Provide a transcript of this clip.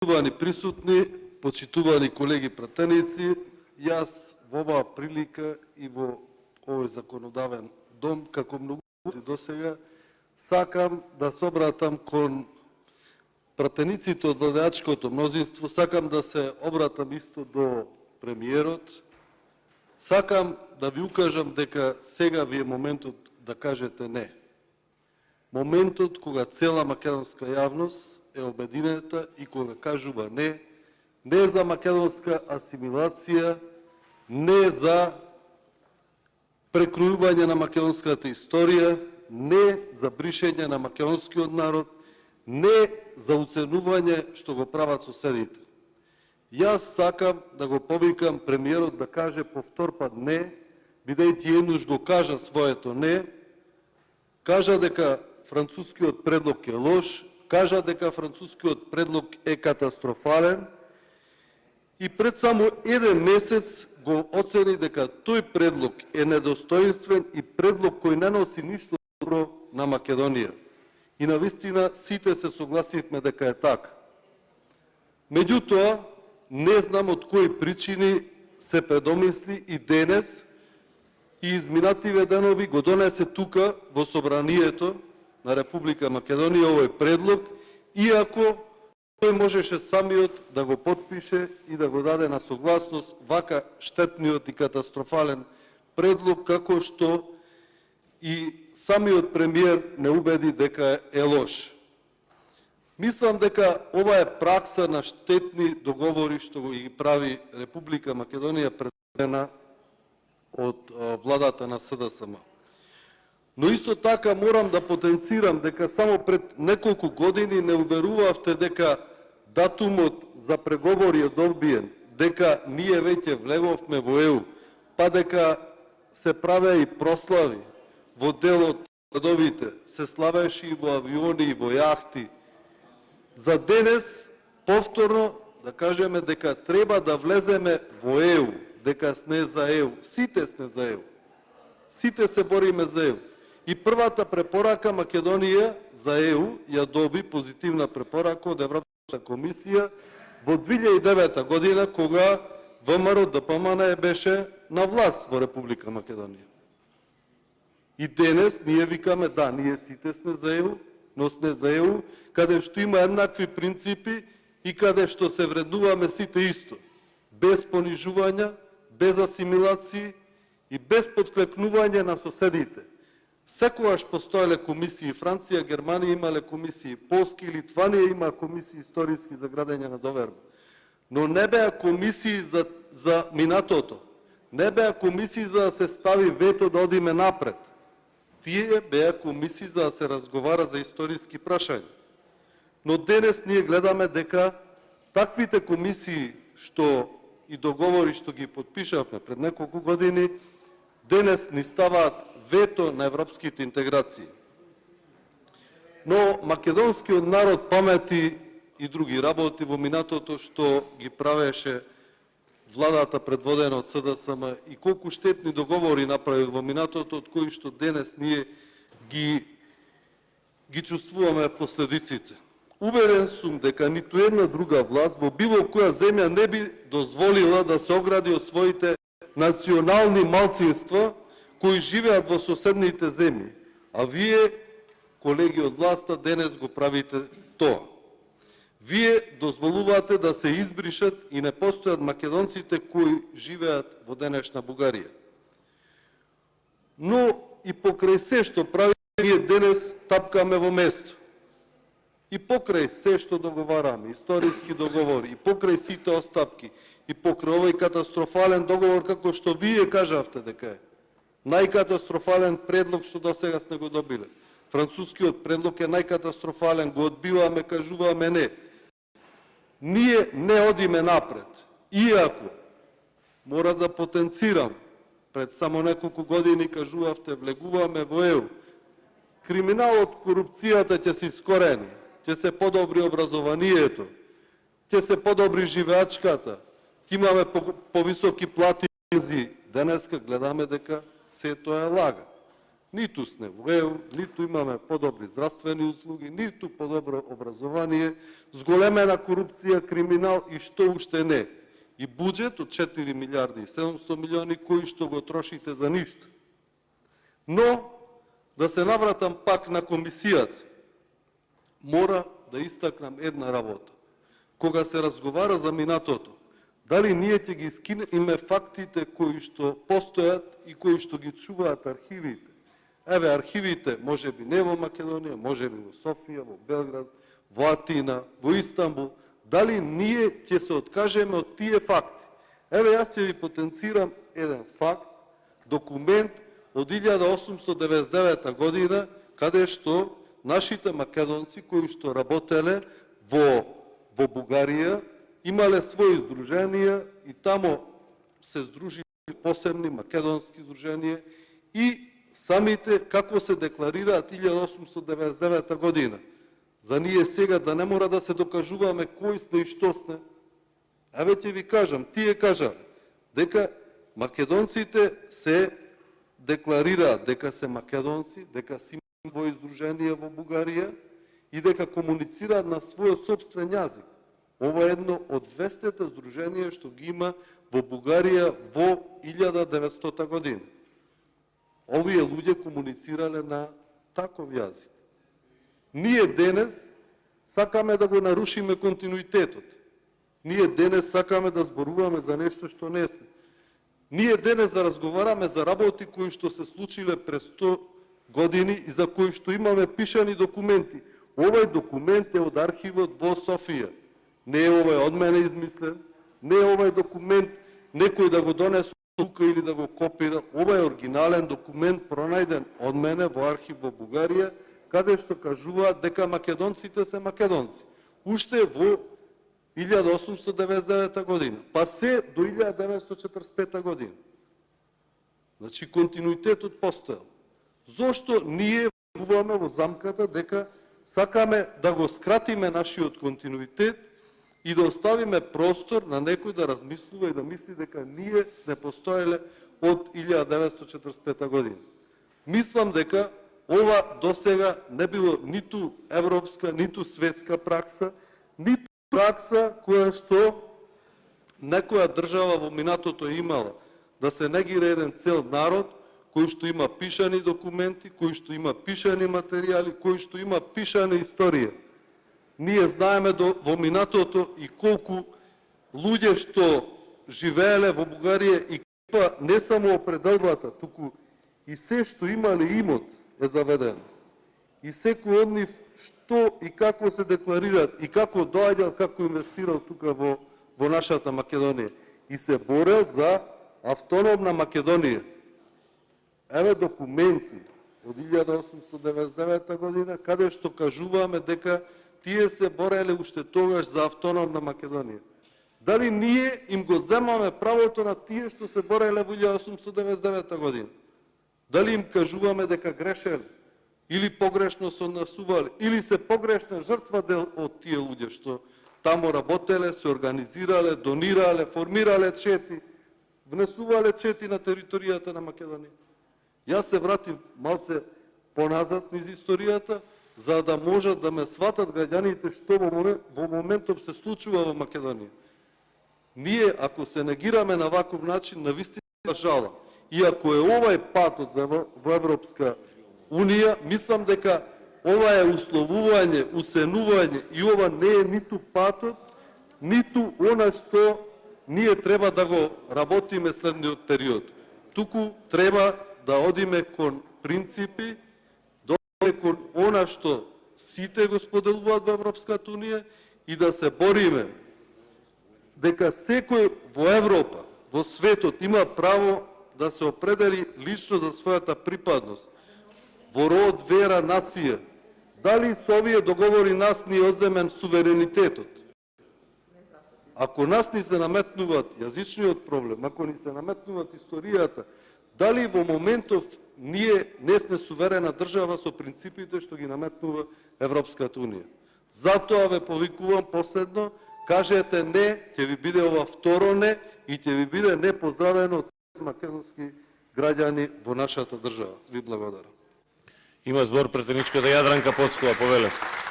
Почитувани присутни, почитувани колеги пратеници, јас во оваа прилика и во овој законодавен дом, како многу до сега, сакам да се обратам кон пратениците од владеачкото мнозинство, сакам да се обратам исто до премиерот, сакам да ви укажам дека сега ви е моментот да кажете не. Моментот кога цела македонска јавност е обединета и кога кажува не, не за македонска асимилација, не за прекројување на македонската историја, не за бришење на македонскиот народ, не за уценување што го прават соседите. Јас сакам да го повикам премиерот да каже повтор пат не, бидејќи еднаш го кажа своето не, кажа дека францускиот предлог е лош, кажа дека францускиот предлог е катастрофален и пред само еден месец го оцени дека тој предлог е недостоинствен и предлог кој не носи ништо добро на Македонија. И навистина сите се согласивме дека е така. Меѓутоа, не знам од кои причини се предомисли и денес и изминативе денови го донесе тука во собранието на Република Македонија овој предлог, иако тој можеше самиот да го подпише и да го даде на согласност вака штетниот и катастрофален предлог, како што и самиот премиер не убеди дека е лош. Мислам дека ова е пракса на штетни договори што го ги прави Република Македонија предводена од владата на СДСМ. Но исто така морам да потенцирам дека само пред неколку години не уверувавте дека датумот за преговори е одбиен, дека ние веќе влеговме во ЕУ, па дека се правеа и прослави во дел од градовите, се славеше и во авиони и во јахти. За денес, повторно, да кажеме дека треба да влеземе во ЕУ, дека сме за ЕУ. Сите сме за ЕУ. Сите се бориме за ЕУ. И првата препорака Македонија за ЕУ ја доби позитивна препорака од Европската комисија во 2009 година, кога ВМРО ДПМН беше на власт во Република Македонија. И денес ние викаме да, ние сите сме за ЕУ, но сме за ЕУ каде што има еднакви принципи и каде што се вреднуваме сите исто, без понижувања, без асимилации и без подклекнување на соседите. Секогаш постоеле комисии, Франција, Германија имале комисии, Полска и Литванија има комисии историски за градење на доверба. Но не беа комисии за минатото, не беа комисии за да се стави вето да одиме напред. Тие беа комисии за да се разговара за историски прашања. Но денес ние гледаме дека таквите комисии што и договори што ги подпишавме пред неколку години, денес ни ставаат вето на европските интеграции. Но македонскиот народ памети и други работи во минатото што ги правеше владата предводена од СДСМ и колку штетни договори направи во минатото, од кои што денес ние ги чувствуваме последиците. Убеден сум дека ниту една друга власт во било која земја не би дозволила да се огради од своите национални малцинства кои живеат во соседните земји. А вие, колеги од власта, денес го правите тоа. Вие дозволувате да се избришат и не постојат македонците кои живеат во денешна Бугарија. Но и покрај се што правиме, ние денес тапкаме во место. И покрај се што договараме, историски договори, и покрај сите остапки, и покрај овој катастрофален договор, како што вие кажавте дека е, најкатастрофален предлог што до сега сте го добиле. Францускиот предлог е најкатастрофален, го одбиваме, кажуваме не. Ние не одиме напред. Иако, мора да потенцирам, пред само неколку години кажувавте, влегуваме во ЕУ. Криминалот, корупцијата ќе се искорени, ќе се подобри образованието, ќе се подобри живеачката, ќе имаме повисоки плати. Денеска гледаме дека се тоа е лага. Ниту сме во ЕУ, ниту имаме подобри здравствени услуги, ниту подобро образование, зголемена корупција, криминал и што уште не. И буџет од 4 милиарди и 700 милиони кои што го трошите за ништо. Но, да се навратам пак на комисијата, мора да истакнам една работа. Кога се разговара за минатото, дали ние ќе ги скинеме фактите кои што постојат и кои што ги чуваат архивите. Еве, архивите, може би не во Македонија, може би во Софија, во Белград, во Атина, во Истанбул. Дали ние ќе се откажеме од тие факти? Еве, јас ќе ви потенцирам еден факт, документ од 1899 година, каде што нашите македонци кои што работеле во Бугарија, имале своји здруженија и тамо се здружили посебни македонски здруженија и самите како се декларираат 1899 година. За ние сега да не мора да се докажуваме кои сме и што сме. Еве ќе ви кажам, тие кажале дека македонците се декларираат дека се македонци, дека си во издружение во Бугарија и дека комуницираат на својот собствен јазик. Ова е едно од 200 здруженија што ги има во Бугарија во 1900 година. Овие луѓе комуницирале на таков јазик. Ние денес сакаме да го нарушиме континуитетот. Ние денес сакаме да зборуваме за нешто што не сме. Ние денес да разговараме за работи кои што се случиле през 100 години и за кои што имаме пишани документи. Овој документ е од архивот во Софија. Не е овој од мене измислен, не е овој документ некој да го донесе тука или да го копира. Ова е оригинален документ пронајден од мене во архив во Бугарија, каде што кажуваат дека македонците се македонци. Уште во 1899 година, па се до 1945 година. Значи, континуитетот постоел. Зошто ние вуваме во замката дека сакаме да го скратиме нашиот континуитет и да оставиме простор на некој да размислува и да мисли дека ние сме постоеле од 1945 година. Мислам дека ова досега не било ниту европска, ниту светска пракса, ниту пракса која што некоја држава во минатото е имала. Да се негира еден цел народ кој што има пишани документи, кој што има пишани материјали, кој што има пишана историја. Ние знаеме во минатото и колку луѓе што живееле во Бугарија и не само определбата, туку и се што имале имот е заведено. И секој од нив што и како се декларираат и како доаѓал, како инвестирал тука во нашата Македонија. И се борел за автономна Македонија. Еве документи од 1899 година, каде што кажуваме дека тие се бореле уште тогаш за автономна Македонија. Дали ние им го земаме правото на тие што се бореле во 1899 година? Дали им кажуваме дека грешеле? Или погрешно се однесувале? Или се погрешна жртва дел од тие луѓе што тамо работеле, се организирале, донирале, формирале чети, внесувале чети на територијата на Македонија? Јас се вратим малце поназад низ историјата, за да можат да ме сватат граѓаните што во моментов се случува во Македонија. Ние, ако се негираме на ваков начин, навистина жала. И ако е овај патот во Европска Унија, мислам дека ова е условување, уценување и ова не е ниту патот, ниту она што ние треба да го работиме следниот период. Туку треба да одиме кон принципи, кон она што сите го споделуваат во Европската Унија и да се бориме дека секој во Европа, во светот има право да се определи лично за својата припадност, во род, вера, нација. Дали со овие договори нас ни одземен суверенитетот? Ако нас ни се наметнуваат јазичниот проблем, ако ни се наметнуваат историјата, дали во моментов ние не сме суверена држава со принципите што ги наметнува Европската Унија? Затоа ве повикувам последно, кажете не, ќе ви биде ова второ не и ќе ви биде не поздравено од македонски граѓани во нашата држава. Ви благодарам. Има збор претеничката Јадранка Поцкова, повелете.